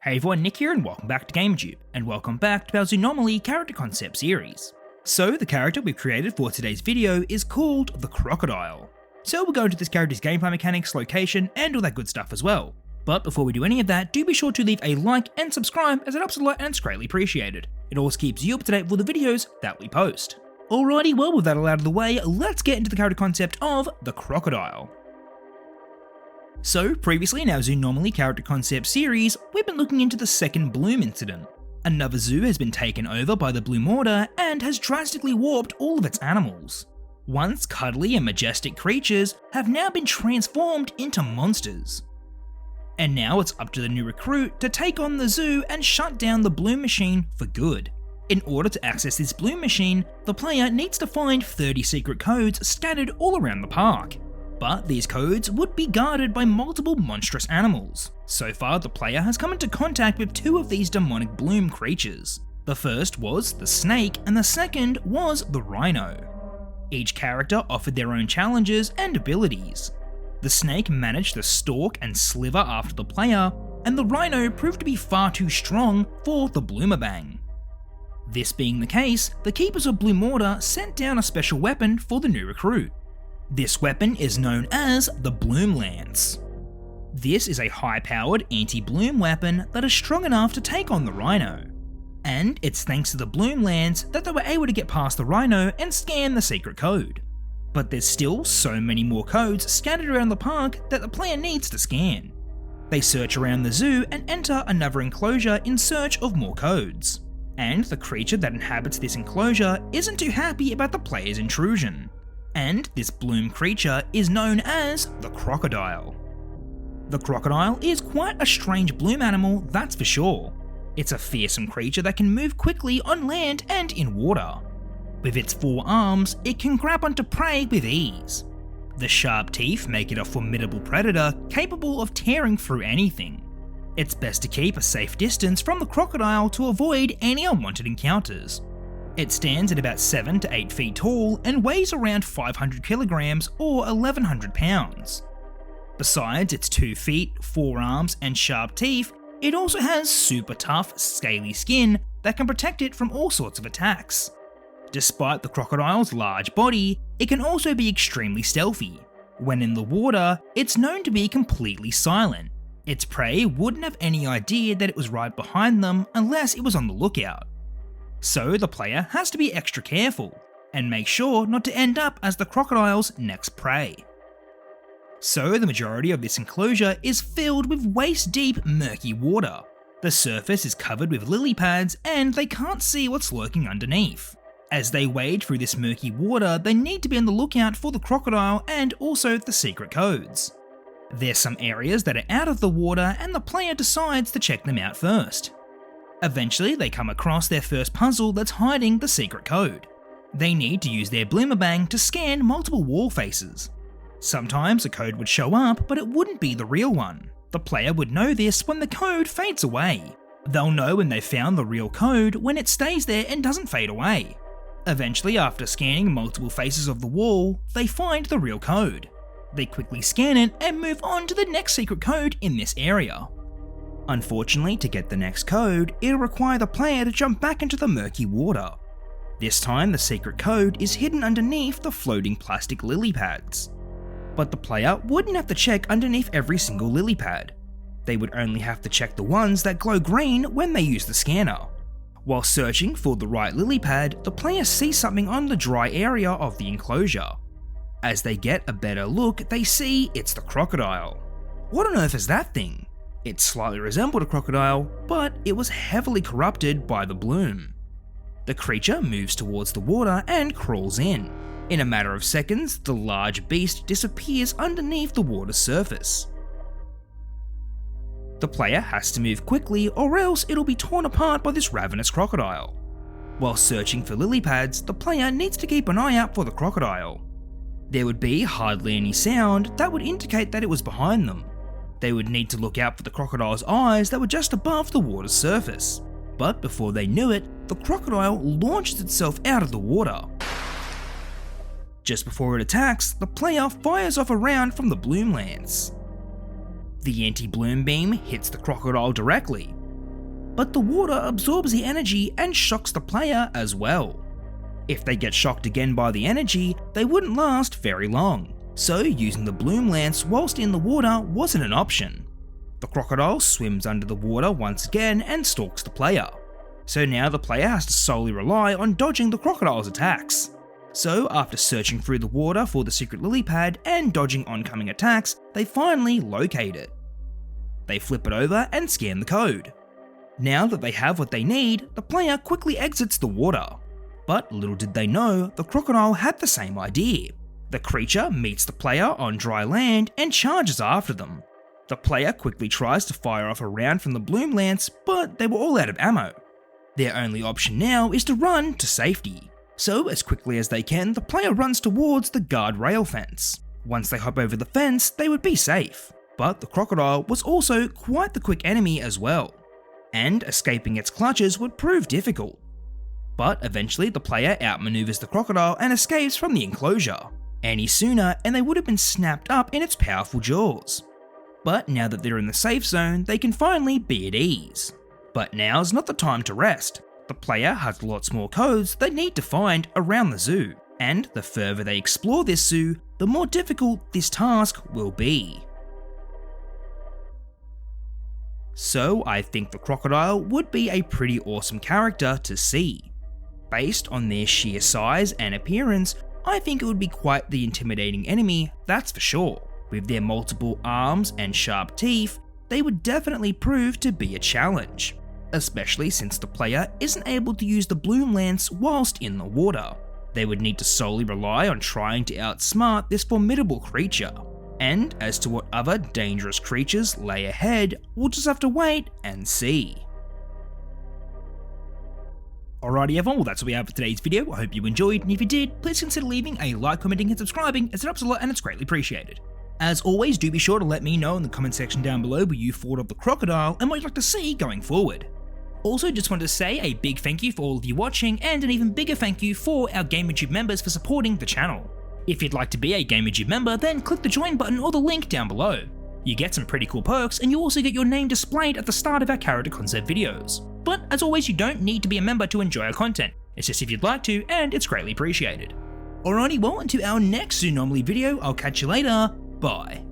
Hey everyone, Nick here and welcome back to Gamerjoob, and welcome back to our Zoonomaly character concept series. So the character we've created for today's video is called the Crocodile. So we'll go into this character's gameplay mechanics, location, and all that good stuff as well. But before we do any of that, do be sure to leave a like and subscribe as it helps a lot and it's greatly appreciated. It always keeps you up to date with the videos that we post. Alrighty, well with that all out of the way, let's get into the character concept of the Crocodile. So, previously in our Zoonomaly character concept series, we've been looking into the second bloom incident. Another zoo has been taken over by the Bloom Order and has drastically warped all of its animals. Once cuddly and majestic creatures have now been transformed into monsters. And now it's up to the new recruit to take on the zoo and shut down the bloom machine for good. In order to access this bloom machine, the player needs to find 30 secret codes scattered all around the park. But these codes would be guarded by multiple monstrous animals. So far, the player has come into contact with two of these demonic bloom creatures. The first was the snake, and the second was the rhino. Each character offered their own challenges and abilities. The snake managed to stalk and slither after the player, and the rhino proved to be far too strong for the bloomerbang. This being the case, the Keepers of Bloom Order sent down a special weapon for the new recruit. This weapon is known as the Bloom Lance. This is a high-powered anti-bloom weapon that is strong enough to take on the rhino. And it's thanks to the Bloom Lance that they were able to get past the rhino and scan the secret code. But there's still so many more codes scattered around the park that the player needs to scan. They search around the zoo and enter another enclosure in search of more codes. And the creature that inhabits this enclosure isn't too happy about the player's intrusion. And this bloom creature is known as the Crocodile. The Crocodile is quite a strange bloom animal, that's for sure. It's a fearsome creature that can move quickly on land and in water. With its 4 arms, it can grab onto prey with ease. The sharp teeth make it a formidable predator capable of tearing through anything. It's best to keep a safe distance from the crocodile to avoid any unwanted encounters. It stands at about 7 to 8 feet tall and weighs around 500 kilograms or 1100 pounds. Besides its 2 feet, 4 arms and sharp teeth, it also has super tough, scaly skin that can protect it from all sorts of attacks. Despite the crocodile's large body, it can also be extremely stealthy. When in the water, it's known to be completely silent. Its prey wouldn't have any idea that it was right behind them unless it was on the lookout. So the player has to be extra careful, and make sure not to end up as the crocodile's next prey. So the majority of this enclosure is filled with waist-deep murky water. The surface is covered with lily pads and they can't see what's lurking underneath. As they wade through this murky water, they need to be on the lookout for the crocodile and also the secret codes. There's some areas that are out of the water and the player decides to check them out first. Eventually, they come across their first puzzle that's hiding the secret code. They need to use their bloomerbang to scan multiple wall faces. Sometimes a code would show up, but it wouldn't be the real one. The player would know this when the code fades away. They'll know when they've found the real code when it stays there and doesn't fade away. Eventually, after scanning multiple faces of the wall, they find the real code. They quickly scan it and move on to the next secret code in this area. Unfortunately, to get the next code, it'll require the player to jump back into the murky water. This time, the secret code is hidden underneath the floating plastic lily pads. But the player wouldn't have to check underneath every single lily pad. They would only have to check the ones that glow green when they use the scanner. While searching for the right lily pad, the player sees something on the dry area of the enclosure. As they get a better look, they see it's the crocodile. What on earth is that thing? It slightly resembled a crocodile, but it was heavily corrupted by the bloom. The creature moves towards the water and crawls in. In a matter of seconds, the large beast disappears underneath the water's surface. The player has to move quickly or else it'll be torn apart by this ravenous crocodile. While searching for lily pads, the player needs to keep an eye out for the crocodile. There would be hardly any sound that would indicate that it was behind them. They would need to look out for the crocodile's eyes that were just above the water's surface. But before they knew it, the crocodile launched itself out of the water. Just before it attacks, the player fires off a round from the Bloom Lance. The anti-bloom beam hits the crocodile directly, but the water absorbs the energy and shocks the player as well. If they get shocked again by the energy, they wouldn't last very long, so using the bloom lance whilst in the water wasn't an option. The crocodile swims under the water once again and stalks the player. So now the player has to solely rely on dodging the crocodile's attacks. So after searching through the water for the secret lily pad and dodging oncoming attacks, they finally locate it. They flip it over and scan the code. Now that they have what they need, the player quickly exits the water. But little did they know, the crocodile had the same idea. The creature meets the player on dry land and charges after them. The player quickly tries to fire off a round from the bloom lance, but they were all out of ammo. Their only option now is to run to safety. So as quickly as they can, the player runs towards the guardrail fence. Once they hop over the fence, they would be safe. But the crocodile was also quite the quick enemy as well, and escaping its clutches would prove difficult. But eventually the player outmaneuvers the crocodile and escapes from the enclosure. Any sooner and they would have been snapped up in its powerful jaws. But now that they're in the safe zone, they can finally be at ease. But now's not the time to rest. The player has lots more codes they need to find around the zoo, and the further they explore this zoo, the more difficult this task will be. So I think the crocodile would be a pretty awesome character to see. Based on their sheer size and appearance, I think it would be quite the intimidating enemy, that's for sure. With their multiple arms and sharp teeth, they would definitely prove to be a challenge, especially since the player isn't able to use the bloom lance whilst in the water. They would need to solely rely on trying to outsmart this formidable creature. And as to what other dangerous creatures lay ahead, we'll just have to wait and see. Alrighty everyone, well that's what we have for today's video. I hope you enjoyed, and if you did, please consider leaving a like, commenting and subscribing, as it helps a lot and it's greatly appreciated. As always, do be sure to let me know in the comment section down below what you thought of the crocodile and what you'd like to see going forward. Also, just wanted to say a big thank you for all of you watching, and an even bigger thank you for our Gamerjoob members for supporting the channel. If you'd like to be a Gamerjoob member, then click the join button or the link down below. You get some pretty cool perks, and you also get your name displayed at the start of our character concept videos. But as always, you don't need to be a member to enjoy our content, it's just if you'd like to, and it's greatly appreciated. Alrighty, well, until our next Zoonomaly video, I'll catch you later, bye.